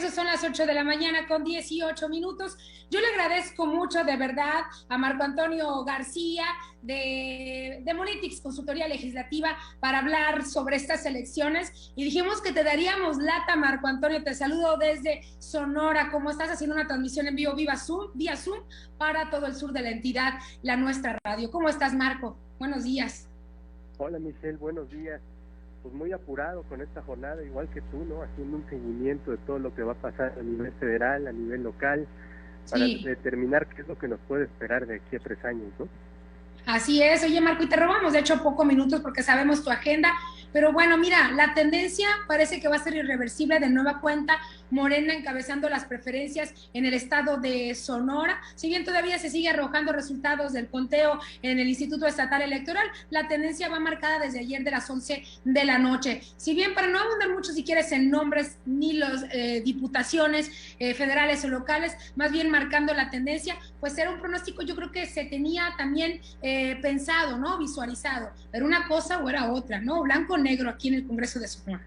regreso, son las 8 de la mañana con 18 minutos. Yo le agradezco mucho, de verdad, a Marco Antonio García de Monetics, Consultoría Legislativa, para hablar sobre estas elecciones. Y dijimos que te daríamos lata, Marco Antonio. Te saludo desde Sonora. ¿Cómo estás? Haciendo una transmisión en vivo vía Zoom para todo el sur de la entidad, la nuestra radio. ¿Cómo estás, Marco? Buenos días. Hola, Michelle, buenos días. Pues muy apurado con esta jornada, igual que tú, ¿no? Haciendo un seguimiento de todo lo que va a pasar a nivel federal, a nivel local, para determinar qué es lo que nos puede esperar de aquí a 3 años, ¿no? Así es. Oye, Marco, y te robamos de hecho pocos minutos porque sabemos tu agenda, pero bueno, mira, la tendencia parece que va a ser irreversible. De nueva cuenta, Morena encabezando las preferencias en el estado de Sonora. Si bien todavía se sigue arrojando resultados del conteo en el Instituto Estatal Electoral, la tendencia va marcada desde ayer de las 11 de la noche. Si bien, para no abundar mucho, si quieres, en nombres ni los diputaciones federales o locales, más bien marcando la tendencia, pues era un pronóstico, yo creo que se tenía también pensado, ¿no? Visualizado, pero una cosa o era otra, ¿no? Blanco o negro aquí en el Congreso de Sonora.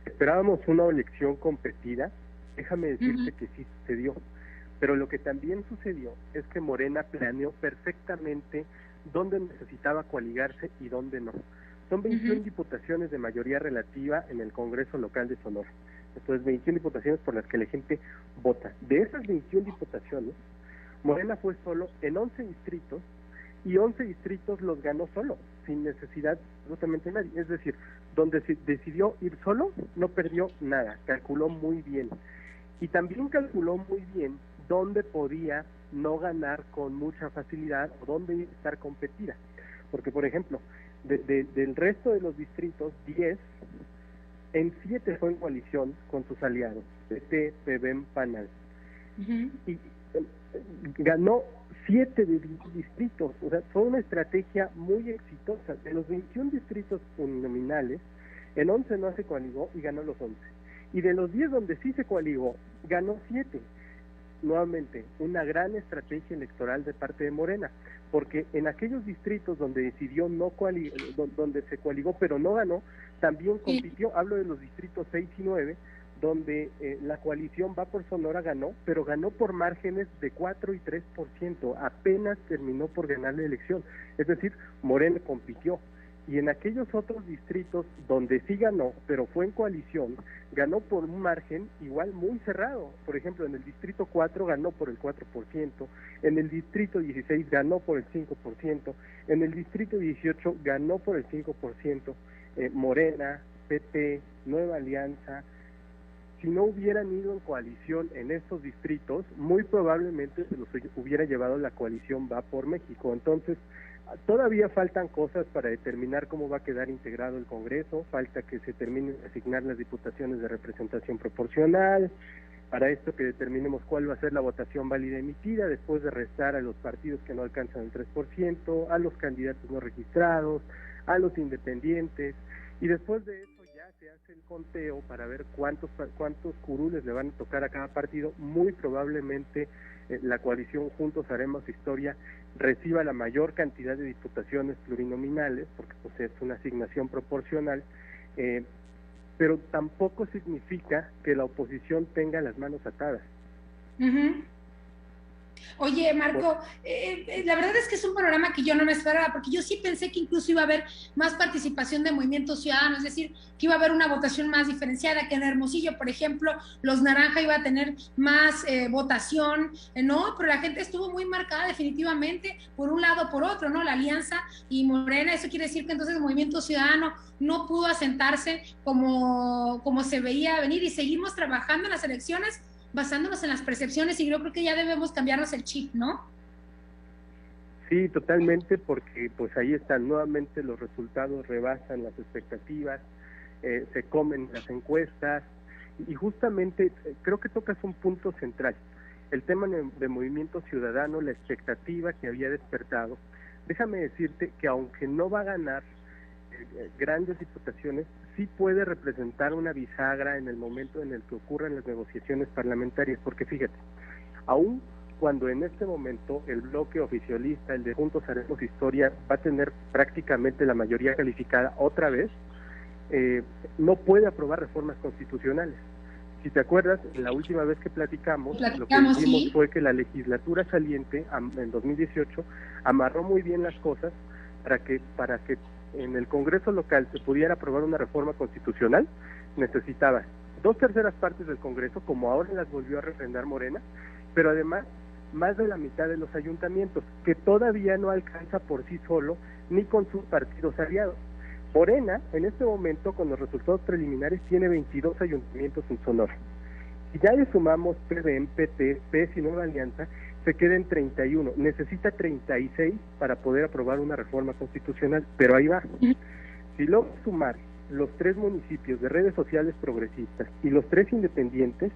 Esperábamos una elección competida, déjame decirte que sí sucedió, pero lo que también sucedió es que Morena planeó perfectamente dónde necesitaba coaligarse y dónde no. Son 21 diputaciones de mayoría relativa en el Congreso local de Sonora. Entonces, 21 diputaciones por las que la gente vota. De esas 21 diputaciones, Morena fue solo en 11 distritos, y 11 distritos los ganó solo, sin necesidad absolutamente nadie. Es decir, donde se decidió ir solo, no perdió nada, calculó muy bien. Y también calculó muy bien dónde podía no ganar con mucha facilidad o dónde estar competida. Porque, por ejemplo, del resto de los distritos, 10, en 7 fue en coalición con sus aliados, PT, PBM, PANAL. Y ganó 7 de distritos, o sea, fue una estrategia muy exitosa. De los 21 distritos uninominales, en 11 no se coaligó y ganó los 11. Y de los 10 donde sí se coaligó, ganó 7. Nuevamente, una gran estrategia electoral de parte de Morena, porque en aquellos distritos donde decidió no donde se coaligó pero no ganó, también compitió. Hablo de los distritos 6 y 9, donde la coalición Va por Sonora ganó, pero ganó por márgenes de 4 y 3%, apenas terminó por ganar la elección. Es decir, Morena compitió. Y en aquellos otros distritos donde sí ganó, pero fue en coalición, ganó por un margen igual muy cerrado. Por ejemplo, en el distrito 4 ganó por el 4%, en el distrito 16 ganó por el 5%, en el distrito 18 ganó por el 5%, Morena, PT, Nueva Alianza. Si no hubieran ido en coalición en estos distritos, muy probablemente se los hubiera llevado la coalición Va por México. Entonces, todavía faltan cosas para determinar cómo va a quedar integrado el Congreso, falta que se terminen de asignar las diputaciones de representación proporcional, para esto que determinemos cuál va a ser la votación válida emitida, después de restar a los partidos que no alcanzan el 3%, a los candidatos no registrados, a los independientes, y después de eso ya se hace el conteo para ver cuántos curules le van a tocar a cada partido. Muy probablemente la coalición Juntos Haremos Historia reciba la mayor cantidad de diputaciones plurinominales, porque pues es una asignación proporcional, pero tampoco significa que la oposición tenga las manos atadas. Oye, Marco, la verdad es que es un panorama que yo no me esperaba, porque yo sí pensé que incluso iba a haber más participación de Movimiento Ciudadano, es decir, que iba a haber una votación más diferenciada, que en Hermosillo, por ejemplo, los Naranja iba a tener más votación, ¿no? Pero la gente estuvo muy marcada definitivamente por un lado o por otro, ¿no? La Alianza y Morena. Eso quiere decir que entonces el Movimiento Ciudadano no pudo asentarse como se veía venir, y seguimos trabajando en las elecciones basándonos en las percepciones, y yo creo que ya debemos cambiarnos el chip, ¿no? Sí, totalmente, porque pues ahí están nuevamente, los resultados rebasan las expectativas, se comen las encuestas, y justamente creo que tocas un punto central, el tema de Movimiento Ciudadano, la expectativa que había despertado. Déjame decirte que aunque no va a ganar grandes diputaciones, sí puede representar una bisagra en el momento en el que ocurran las negociaciones parlamentarias, porque fíjate, aún cuando en este momento el bloque oficialista, el de Juntos Haremos Historia, va a tener prácticamente la mayoría calificada otra vez, no puede aprobar reformas constitucionales. si te acuerdas, la última vez que platicamos lo que dijimos ¿sí? fue que la legislatura saliente en 2018 amarró muy bien las cosas para que en el Congreso local se pudiera aprobar una reforma constitucional. Necesitaba 2/3 partes del Congreso, como ahora las volvió a refrendar Morena, pero además más de la mitad de los ayuntamientos, que todavía no alcanza por sí solo ni con sus partidos aliados. Morena, en este momento, con los resultados preliminares, tiene 22 ayuntamientos en Sonora. Si ya le sumamos PDM, PT, PES y Nueva Alianza, se queda en 31. Necesita 36 para poder aprobar una reforma constitucional, pero ahí va. Si logra sumar los 3 municipios de redes sociales progresistas y los 3 independientes,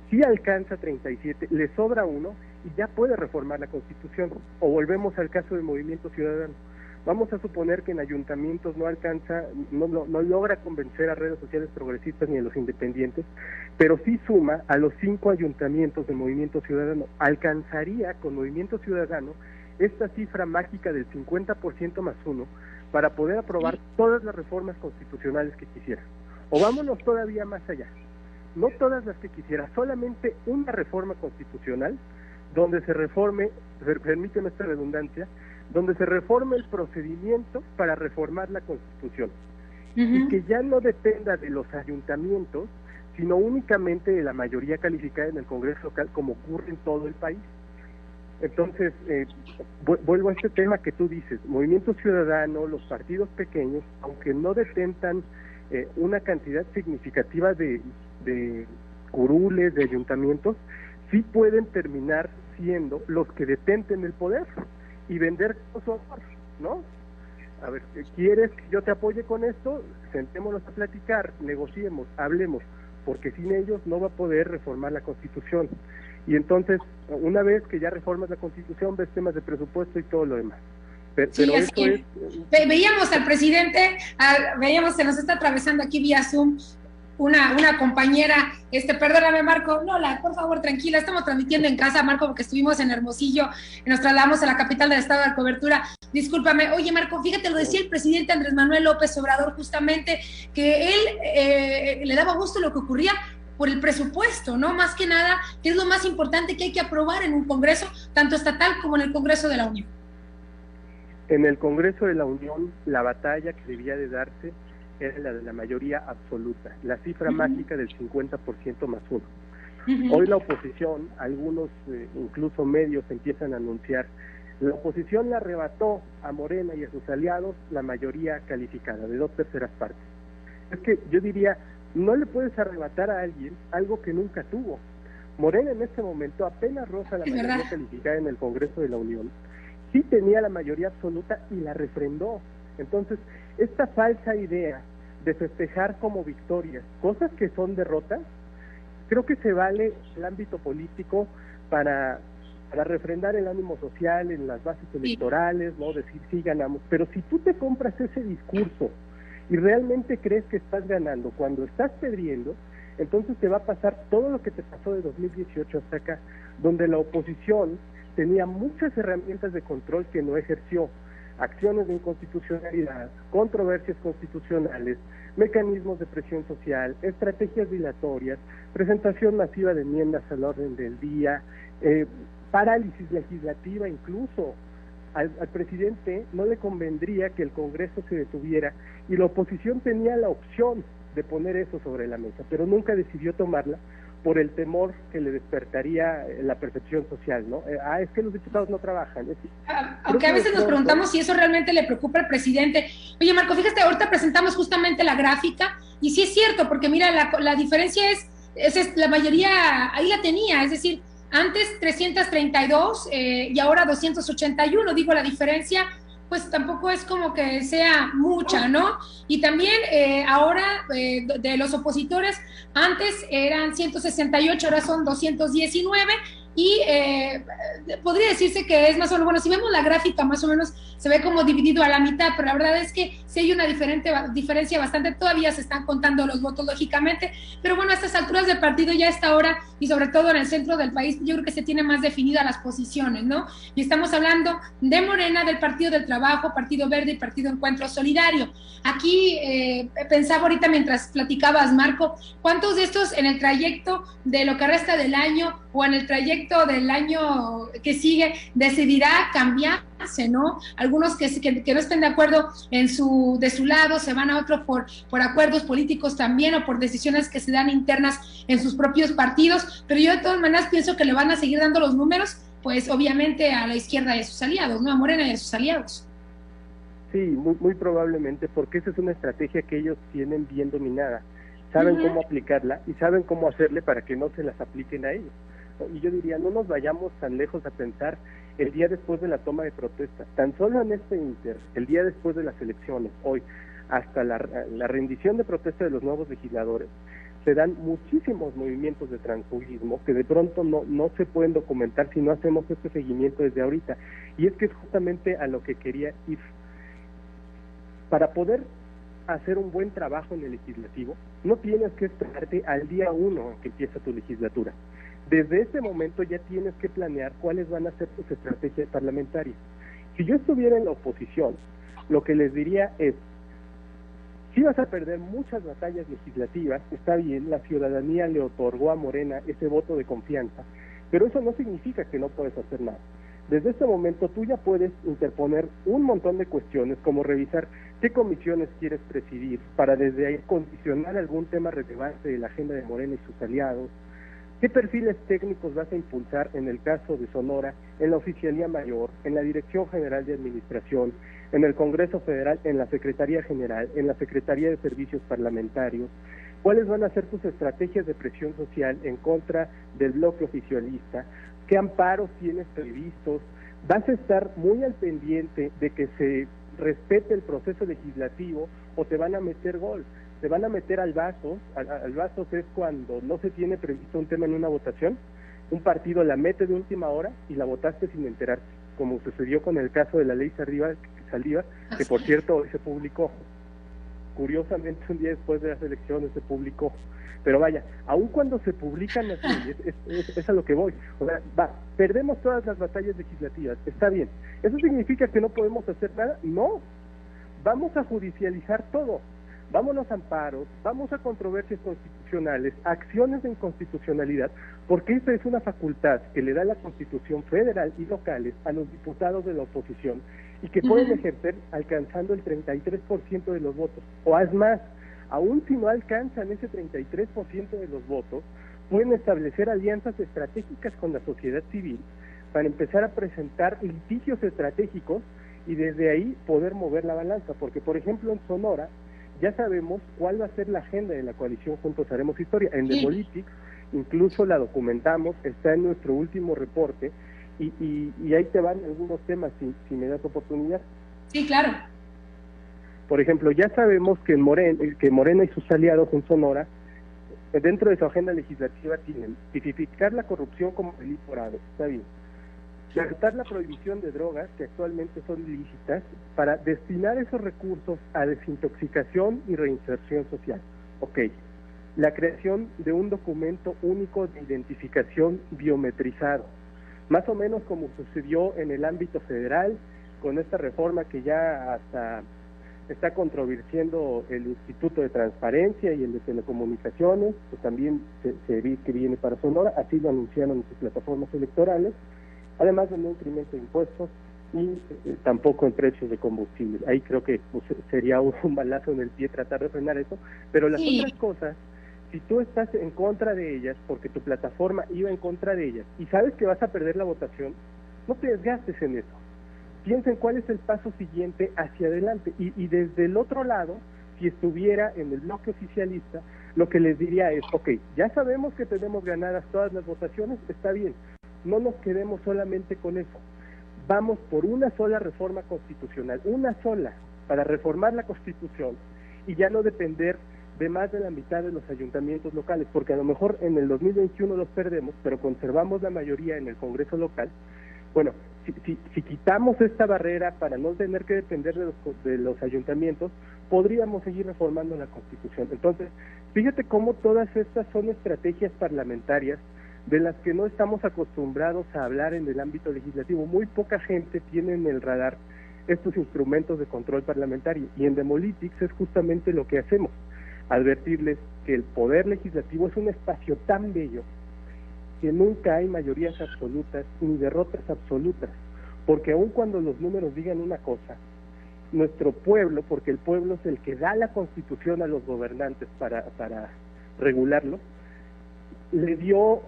sí alcanza 37, le sobra uno y ya puede reformar la Constitución. O volvemos al caso del Movimiento Ciudadano. Vamos a suponer que en ayuntamientos no logra convencer a redes sociales progresistas ni a los independientes, pero sí suma a los 5 ayuntamientos del Movimiento Ciudadano. Alcanzaría con Movimiento Ciudadano esta cifra mágica del 50% más 1 para poder aprobar todas las reformas constitucionales que quisiera. O vámonos todavía más allá. No todas las que quisiera, solamente una reforma constitucional donde se reforme, permíteme esta redundancia, donde se reforme el procedimiento para reformar la Constitución, y que ya no dependa de los ayuntamientos, sino únicamente de la mayoría calificada en el Congreso local, como ocurre en todo el país. Entonces, vuelvo a este tema que tú dices, Movimiento Ciudadano, los partidos pequeños, aunque no detentan una cantidad significativa de curules, de ayuntamientos, sí pueden terminar siendo los que detenten el poder y vender su honor, ¿no? A ver, ¿quieres que yo te apoye con esto? Sentémonos a platicar, negociemos, hablemos, porque sin ellos no va a poder reformar la Constitución. Y entonces, una vez que ya reformas la Constitución, ves temas de presupuesto y todo lo demás. Pero sí, eso es... Veíamos al presidente, se nos está atravesando aquí vía Zoom una compañera, perdóname Marco, no, por favor, tranquila, estamos transmitiendo en casa, Marco, porque estuvimos en Hermosillo, y nos trasladamos a la capital del estado de cobertura. Discúlpame, oye Marco, fíjate, lo decía el presidente Andrés Manuel López Obrador justamente, que él le daba gusto lo que ocurría por el presupuesto, ¿no? Más que nada, que es lo más importante que hay que aprobar en un Congreso, tanto estatal como en el Congreso de la Unión. En el Congreso de la Unión, la batalla que debía de darse era la de la mayoría absoluta, la cifra mágica del 50% más 1. Hoy la oposición, algunos incluso medios empiezan a anunciar, la oposición le arrebató a Morena y a sus aliados la mayoría calificada, de 2/3 partes. Es que yo diría, no le puedes arrebatar a alguien algo que nunca tuvo. Morena en este momento apenas roza la mayoría calificada en el Congreso de la Unión, sí tenía la mayoría absoluta y la refrendó. Entonces, esta falsa idea de festejar como victorias cosas que son derrotas, creo que se vale el ámbito político para refrendar el ánimo social en las bases electorales, ¿no? Decir sí ganamos, pero si tú te compras ese discurso y realmente crees que estás ganando cuando estás perdiendo, entonces te va a pasar todo lo que te pasó de 2018 hasta acá, donde la oposición tenía muchas herramientas de control que no ejerció, acciones de inconstitucionalidad, controversias constitucionales, mecanismos de presión social, estrategias dilatorias, presentación masiva de enmiendas al orden del día, parálisis legislativa incluso. Al presidente no le convendría que el Congreso se detuviera y la oposición tenía la opción de poner eso sobre la mesa, pero nunca decidió tomarla por el temor que le despertaría la percepción social, ¿no? Es que los diputados no trabajan. Aunque a veces nos preguntamos si eso realmente le preocupa al presidente. Oye, Marco, fíjate, ahorita presentamos justamente la gráfica, y sí es cierto, porque mira, la diferencia es la mayoría, ahí la tenía, es decir, antes 332 y ahora 281, digo, la diferencia pues tampoco es como que sea mucha, ¿no? Y también ahora de los opositores, antes eran 168, ahora son 219, y podría decirse que es más o menos, bueno, si vemos la gráfica más o menos se ve como dividido a la mitad, pero la verdad es que sí hay una diferencia bastante, todavía se están contando los votos lógicamente, pero bueno, a estas alturas del partido ya a esta hora y sobre todo en el centro del país yo creo que se tiene más definidas las posiciones, ¿no? Y estamos hablando de Morena, del Partido del Trabajo, Partido Verde y Partido Encuentro Solidario. Aquí pensaba ahorita mientras platicabas, Marco, ¿cuántos de estos en el trayecto de lo que resta del año o en el trayecto del año que sigue decidirá cambiarse, ¿no? Algunos que no estén de acuerdo de su lado se van a otro por acuerdos políticos también o por decisiones que se dan internas en sus propios partidos, pero yo de todas maneras pienso que le van a seguir dando los números, pues obviamente a la izquierda y a sus aliados, ¿no? A Morena y a sus aliados. Sí, muy probablemente, porque esa es una estrategia que ellos tienen bien dominada. Saben cómo aplicarla y saben cómo hacerle para que no se las apliquen a ellos. Y yo diría, no nos vayamos tan lejos a pensar el día después de la toma de protesta. Tan solo en este inter, el día después de las elecciones, hoy, hasta la rendición de protesta de los nuevos legisladores, se dan muchísimos movimientos de transfugismo que de pronto no se pueden documentar si no hacemos este seguimiento desde ahorita. Y es que es justamente a lo que quería ir. Para poder hacer un buen trabajo en el legislativo, no tienes que esperarte al día 1 en que empieza tu legislatura. Desde este momento ya tienes que planear cuáles van a ser tus estrategias parlamentarias. Si yo estuviera en la oposición, lo que les diría es, si vas a perder muchas batallas legislativas, está bien, la ciudadanía le otorgó a Morena ese voto de confianza, pero eso no significa que no puedes hacer nada. Desde este momento tú ya puedes interponer un montón de cuestiones, como revisar qué comisiones quieres presidir, para desde ahí condicionar algún tema relevante de la agenda de Morena y sus aliados, qué perfiles técnicos vas a impulsar en el caso de Sonora, en la Oficialía Mayor, en la Dirección General de Administración, en el Congreso Federal, en la Secretaría General, en la Secretaría de Servicios Parlamentarios, cuáles van a ser tus estrategias de presión social en contra del bloque oficialista, qué amparos tienes previstos, vas a estar muy al pendiente de que se respete el proceso legislativo o te van a meter gol, te van a meter al vaso es cuando no se tiene previsto un tema en una votación, un partido la mete de última hora y la votaste sin enterarte, como sucedió con el caso de la ley Saldívar, que por cierto hoy se publicó, curiosamente un día después de las elecciones se publicó. Pero vaya, aun cuando se publican las leyes, es a lo que voy. O sea, perdemos todas las batallas legislativas, está bien. ¿Eso significa que no podemos hacer nada? No, vamos a judicializar todo. Vámonos a amparos, vamos a controversias constitucionales, acciones de inconstitucionalidad, porque esa es una facultad que le da la Constitución federal y locales a los diputados de la oposición y que pueden ejercer alcanzando el 33% de los votos. O haz más, aún si no alcanzan ese 33% de los votos, pueden establecer alianzas estratégicas con la sociedad civil para empezar a presentar litigios estratégicos y desde ahí poder mover la balanza, porque por ejemplo en Sonora ya sabemos cuál va a ser la agenda de la coalición Juntos Haremos Historia. En Demolitics incluso la documentamos, está en nuestro último reporte y ahí te van algunos temas si me das oportunidad. Sí, claro. Por ejemplo, ya sabemos que Morena y sus aliados en Sonora, dentro de su agenda legislativa, tienen tipificar la corrupción como delito grave, está bien. Tratar la prohibición de drogas, que actualmente son ilícitas, para destinar esos recursos a desintoxicación y reinserción social. Ok. La creación de un documento único de identificación biometrizado, más o menos como sucedió en el ámbito federal, con esta reforma que ya hasta está controvirtiendo el Instituto de Transparencia y el de Telecomunicaciones, que también se ve que viene para Sonora, así lo anunciaron en sus plataformas electorales, además de no incremento de impuestos y tampoco en precios de combustible. Ahí creo que sería un balazo en el pie tratar de frenar eso, pero las otras cosas, si tú estás en contra de ellas, porque tu plataforma iba en contra de ellas, y sabes que vas a perder la votación, no te desgastes en eso. Piensa en cuál es el paso siguiente hacia adelante, y desde el otro lado, si estuviera en el bloque oficialista, lo que les diría es, ok, ya sabemos que tenemos ganadas todas las votaciones, está bien, no nos quedemos solamente con eso, vamos por una sola reforma constitucional, una sola, para reformar la Constitución, y ya no depender de más de la mitad de los ayuntamientos locales, porque a lo mejor en el 2021 los perdemos, pero conservamos la mayoría en el Congreso local. Bueno, si quitamos esta barrera para no tener que depender de los ayuntamientos, podríamos seguir reformando la Constitución. Entonces, fíjate cómo todas estas son estrategias parlamentarias de las que no estamos acostumbrados a hablar en el ámbito legislativo. Muy poca gente tiene en el radar estos instrumentos de control parlamentario, y en Demolitics es justamente lo que hacemos, advertirles que el poder legislativo es un espacio tan bello que nunca hay mayorías absolutas ni derrotas absolutas, porque aun cuando los números digan una cosa, nuestro pueblo, porque el pueblo es el que da la Constitución a los gobernantes para regularlo, le dio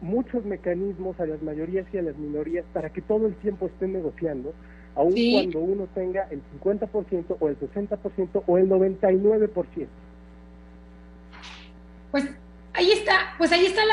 muchos mecanismos a las mayorías y a las minorías para que todo el tiempo estén negociando, aun cuando uno tenga el 50% o el 60% o el 99%. Ahí está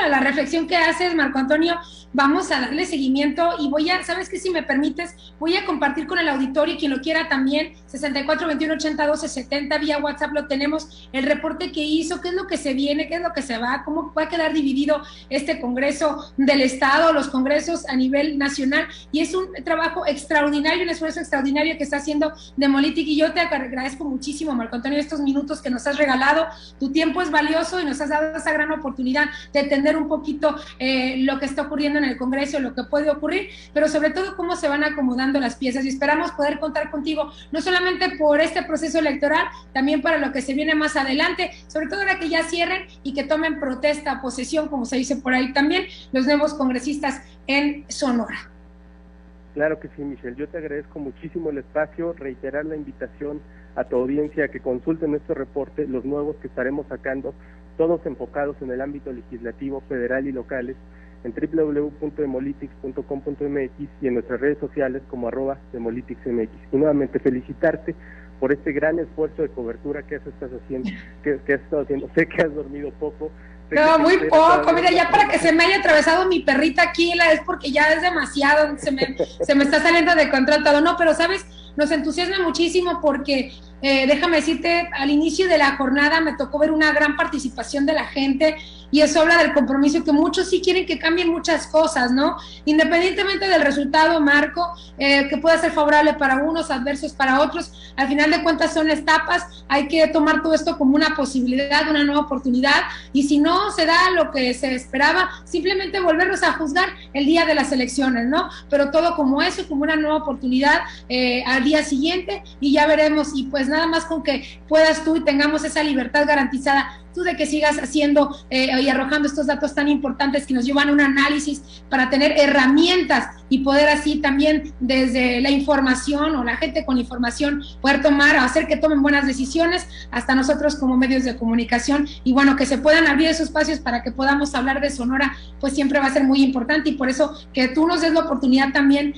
la reflexión que haces, Marco Antonio. Vamos a darle seguimiento y ¿sabes qué? Si me permites, voy a compartir con el auditorio y quien lo quiera también, 64 21 80 12 70, vía WhatsApp lo tenemos, el reporte que hizo, qué es lo que se viene, qué es lo que se va, cómo va a quedar dividido este Congreso del Estado, los congresos a nivel nacional, y es un trabajo extraordinario, un esfuerzo extraordinario que está haciendo Demolitic, y yo te agradezco muchísimo, Marco Antonio, estos minutos que nos has regalado. Tu tiempo es valioso y nos has dado esa gran oportunidad de entender un poquito lo que está ocurriendo en el Congreso, lo que puede ocurrir, pero sobre todo cómo se van acomodando las piezas, y esperamos poder contar contigo, no solamente por este proceso electoral, también para lo que se viene más adelante, sobre todo ahora que ya cierren y que tomen protesta, posesión, como se dice por ahí también, los nuevos congresistas en Sonora. Claro que sí, Michelle, yo te agradezco muchísimo el espacio, reiterar la invitación a tu audiencia a que consulten este reporte, los nuevos que estaremos sacando, todos enfocados en el ámbito legislativo, federal y locales, en www.demolitics.com.mx y en nuestras redes sociales como @demoliticsmx. Y nuevamente felicitarte por este gran esfuerzo de cobertura que has estado haciendo. Sé que has dormido poco. No, muy poco, mira, ya para que se me haya atravesado mi perrita aquí, es porque ya es demasiado, se me está saliendo de control todo, no, pero sabes, nos entusiasma muchísimo porque déjame decirte, al inicio de la jornada me tocó ver una gran participación de la gente, y eso habla del compromiso, que muchos sí quieren que cambien muchas cosas, ¿no? Independientemente del resultado, Marco, que pueda ser favorable para unos, adversos para otros, al final de cuentas son etapas, hay que tomar todo esto como una posibilidad, una nueva oportunidad, y si no se da lo que se esperaba, simplemente volvernos a juzgar el día de las elecciones, ¿no? Pero todo como eso, como una nueva oportunidad al día siguiente, y ya veremos, y pues nada más con que puedas tú y tengamos esa libertad garantizada, tú de que sigas haciendo y arrojando estos datos tan importantes que nos llevan a un análisis para tener herramientas y poder así también desde la información o la gente con información poder tomar o hacer que tomen buenas decisiones, hasta nosotros como medios de comunicación, y bueno, que se puedan abrir esos espacios para que podamos hablar de Sonora, pues siempre va a ser muy importante, y por eso que tú nos des la oportunidad también,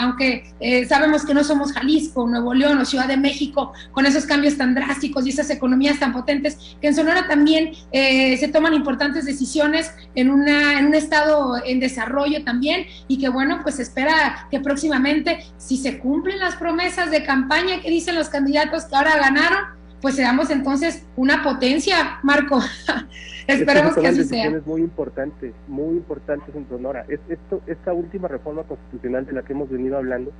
aunque sabemos que no somos Jalisco, Nuevo León o Ciudad de México, con esos cambios tan drásticos y esas economías tan potentes, que en Sonora también se toman importantes decisiones en un estado en desarrollo también, y que bueno, pues espera que próximamente, si se cumplen las promesas de campaña que dicen los candidatos que ahora ganaron, pues seamos entonces una potencia, Marco. Esperemos que así sea. Muy importantes en Sonora. Esta última reforma constitucional de la que hemos venido hablando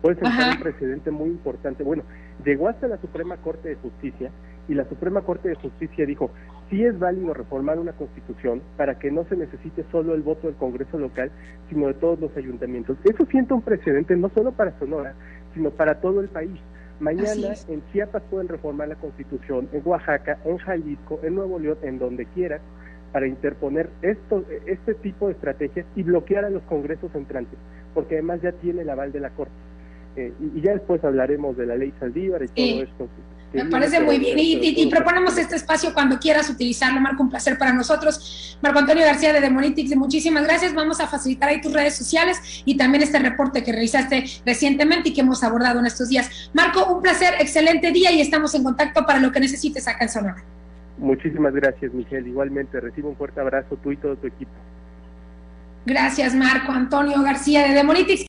puede sentar un precedente muy importante. Bueno, llegó hasta la Suprema Corte de Justicia, y la Suprema Corte de Justicia dijo, sí es válido reformar una constitución para que no se necesite solo el voto del Congreso local, sino de todos los ayuntamientos. Eso sienta un precedente no solo para Sonora, sino para todo el país. Mañana en Chiapas pueden reformar la Constitución, en Oaxaca, en Jalisco, en Nuevo León, en donde quieran, para interponer este tipo de estrategias y bloquear a los congresos entrantes, porque además ya tiene el aval de la Corte. Y ya después hablaremos de la ley Saldívar y todo esto. Me parece muy bien, y proponemos este espacio cuando quieras utilizarlo, Marco, un placer para nosotros. Marco Antonio García de Demolitics, muchísimas gracias. Vamos a facilitar ahí tus redes sociales y también este reporte que realizaste recientemente y que hemos abordado en estos días. Marco, un placer, excelente día, y estamos en contacto para lo que necesites acá en Sonora. Muchísimas gracias, Michelle. Igualmente, recibe un fuerte abrazo tú y todo tu equipo. Gracias, Marco Antonio García de Demolitics.